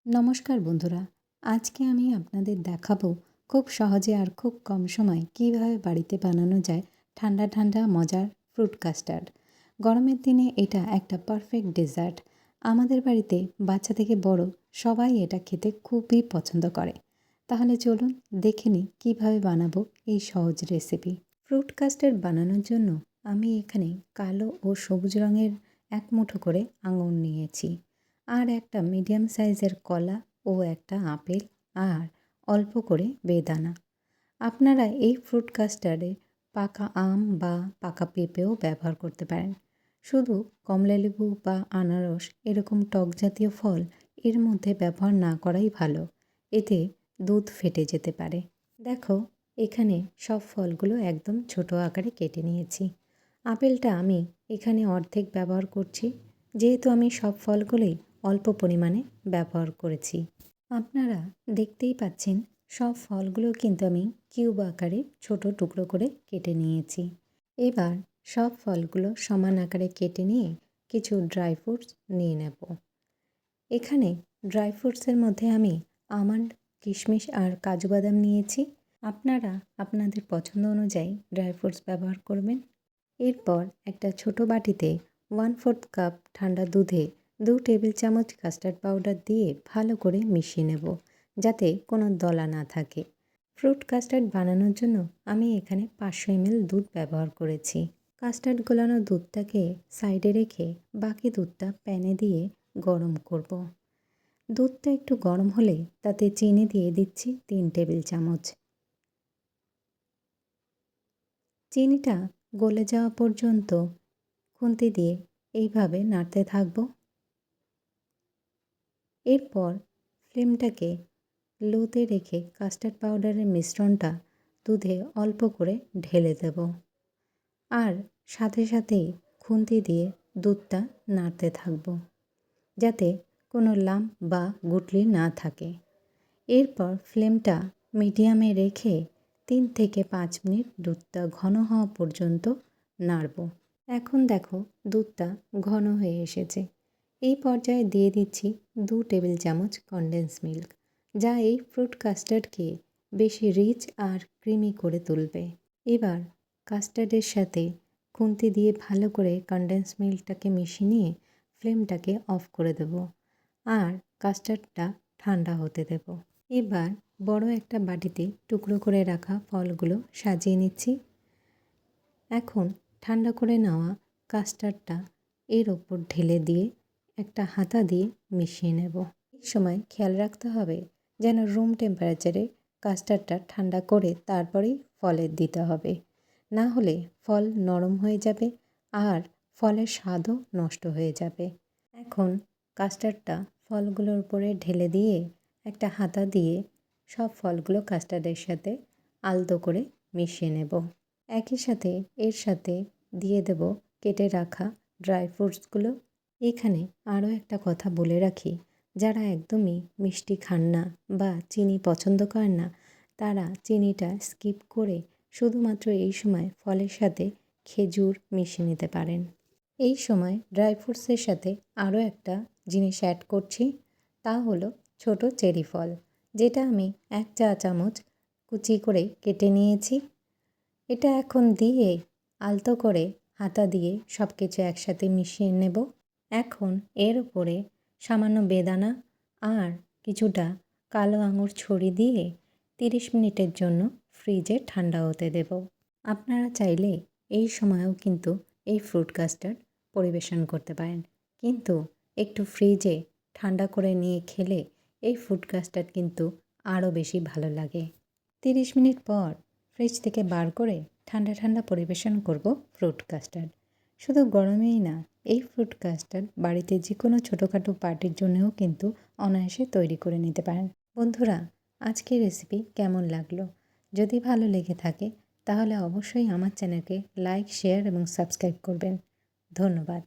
নমস্কার বন্ধুরা, আজকে আমি আপনাদের দেখাবো খুব সহজে আর খুব কম সময়ে কিভাবে বাড়িতে বানানো যায় ঠান্ডা ঠান্ডা মজার ফ্রুট কাস্টার্ড। গরমের দিনে এটা একটা পারফেক্ট ডেজার্ট। আমাদের বাড়িতে বাচ্চা থেকে বড় সবাই এটা খেতে খুবই পছন্দ করে। তাহলে চলুন দেখে নিই কীভাবে বানাবো এই সহজ রেসিপি। ফ্রুট কাস্টার্ড বানানোর জন্য আমি এখানে কালো ও সবুজ রঙের এক মুঠো করে আঙুর নিয়েছি, আর একটা মিডিয়াম সাইজের কলা ও একটা আপেল, আর অল্প করে বেদানা। আপনারা এই ফ্রুট কাস্টার্ডে পাকা আম বা পাকা পেঁপেও ব্যবহার করতে পারেন। শুধু কমলালেবু বা আনারস এরকম টক জাতীয় ফল এর মধ্যে ব্যবহার না করাই ভালো, এতে দুধ ফেটে যেতে পারে। দেখো, এখানে সব ফলগুলো একদম ছোট আকারে কেটে নিয়েছি। আপেলটা আমি এখানে অর্ধেক ব্যবহার করছি, যেহেতু আমি সব ফলগুলোই অল্প পরিমাণে ব্যবহার করেছি। আপনারা দেখতেই পাচ্ছেন সব ফলগুলো কিন্তু আমি কিউব আকারে ছোট টুকরো করে কেটে নিয়েছি। এবার সব ফলগুলো সমান আকারে কেটে নিয়ে কিছু ড্রাই ফ্রুটস নিয়ে নেব। এখানে ড্রাই ফ্রুটসের মধ্যে আমি আমন্ড, কিশমিশ আর কাজু বাদাম নিয়েছি। আপনারা আপনাদের পছন্দ অনুযায়ী ড্রাই ফ্রুটস ব্যবহার করবেন। এরপর একটা ছোট বাটিতে 1/4 কাপ ঠান্ডা দুধে 2 টেবিল চামচ কাস্টার্ড পাউডার দিয়ে ভালো করে মিশিয়ে নেব, যাতে কোনো দলা না থাকে। ফ্রুট কাস্টার্ড বানানোর জন্য আমি এখানে 500 ml দুধ ব্যবহার করেছি। কাস্টার্ড গোলানো দুধটাকে সাইডে রেখে বাকি দুধটা প্যানে দিয়ে গরম করব। দুধটা একটু গরম হলে তাতে চিনি দিয়ে দিচ্ছি 3 টেবিল চামচ। চিনিটা গলে যাওয়া পর্যন্ত খুন্তি দিয়ে এইভাবে নাড়তে থাকব। এরপর ফ্লেমটাকে লোতে রেখে কাস্টার্ড পাউডারের মিশ্রণটা দুধে অল্প করে ঢেলে দেব, আর সাথে সাথেই খুন্তি দিয়ে দুধটা নাড়তে থাকব, যাতে কোনো লাম্প বা গুটলি না থাকে। এরপর ফ্লেমটা মিডিয়ামে রেখে 3 থেকে 5 মিনিট দুধটা ঘন হওয়া পর্যন্ত নাড়ব। এখন দেখো, দুধটা ঘন হয়ে এসেছে। এই পর্যায়ে দিয়ে দিচ্ছি 2 টেবিল চামচ কনডেন্স মিল্ক, যা এই ফ্রুট কাস্টার্ডকে বেশি রিচ আর ক্রিমি করে তুলবে। এবার কাস্টার্ডের সাথে খুন্তি দিয়ে ভালো করে কনডেন্স মিল্কটাকে মিশিয়ে নিয়ে ফ্লেমটাকে অফ করে দেব, আর কাস্টার্ডটা ঠান্ডা হতে দেব। এবার বড় একটা বাটিতে টুকরো করে রাখা ফলগুলো সাজিয়ে নিচ্ছি। এখন ঠান্ডা করে নেওয়া কাস্টার্ডটা এর ওপর ঢেলে দিয়ে একটা হাতা দিয়ে মিশিয়ে নেব। এই সময় খেয়াল রাখতে হবে যেন রুম টেম্পারেচারে কাস্টার্ডটা ঠান্ডা করে তারপরেই ফলের দিতে হবে, না হলে ফল নরম হয়ে যাবে আর ফলের স্বাদও নষ্ট হয়ে যাবে। এখন কাস্টার্ডটা ফলগুলোর উপরে ঢেলে দিয়ে একটা হাতা দিয়ে সব ফলগুলো কাস্টার্ডের সাথে আলতো করে মিশিয়ে নেব। একই সাথে এর সাথে দিয়ে দেব কেটে রাখা ড্রাই ফ্রুটসগুলো। এখানে আরও একটা কথা বলে রাখি, যারা একদমই মিষ্টি খান না বা চিনি পছন্দ করেন না, তারা চিনিটা স্কিপ করে শুধুমাত্র এই সময় ফলের সাথে খেজুর মিশিয়ে নিতে পারেন। এই সময় ড্রাই ফ্রুটসের সাথে আরও একটা জিনিস অ্যাড করছি, তা হলো ছোট চেরি ফল, যেটা আমি 1 চা চামচ কুচি করে কেটে নিয়েছি। এটা এখন দিয়ে আলতো করে হাতা দিয়ে সব কিছু একসাথে মিশিয়ে নেব। এখন এর উপরে সামান্য বেদানা আর কিছুটা কালো আঙুর ছড়িয়ে দিয়ে 30 মিনিটের জন্য ফ্রিজে ঠান্ডা হতে দেব। আপনারা চাইলে এই সময়েও কিন্তু এই ফ্রুট কাস্টার্ড পরিবেশন করতে পারেন, কিন্তু একটু ফ্রিজে ঠান্ডা করে নিয়ে খেলে এই ফ্রুট কাস্টার্ড কিন্তু আরও বেশি ভালো লাগে। 30 মিনিট পর ফ্রিজ থেকে বার করে ঠান্ডা ঠান্ডা পরিবেশন করব ফ্রুট কাস্টার্ড। শুধু গরমেই না, এই ফ্রুট কাস্টার্ড বাড়িতে যে কোনো ছোটোখাটো পার্টির জন্যও কিন্তু অনায়াসে তৈরি করে নিতে পারেন। বন্ধুরা, আজকের রেসিপি কেমন লাগলো? যদি ভালো লেগে থাকে তাহলে অবশ্যই আমার চ্যানেলকে লাইক, শেয়ার এবং সাবস্ক্রাইব করবেন। ধন্যবাদ।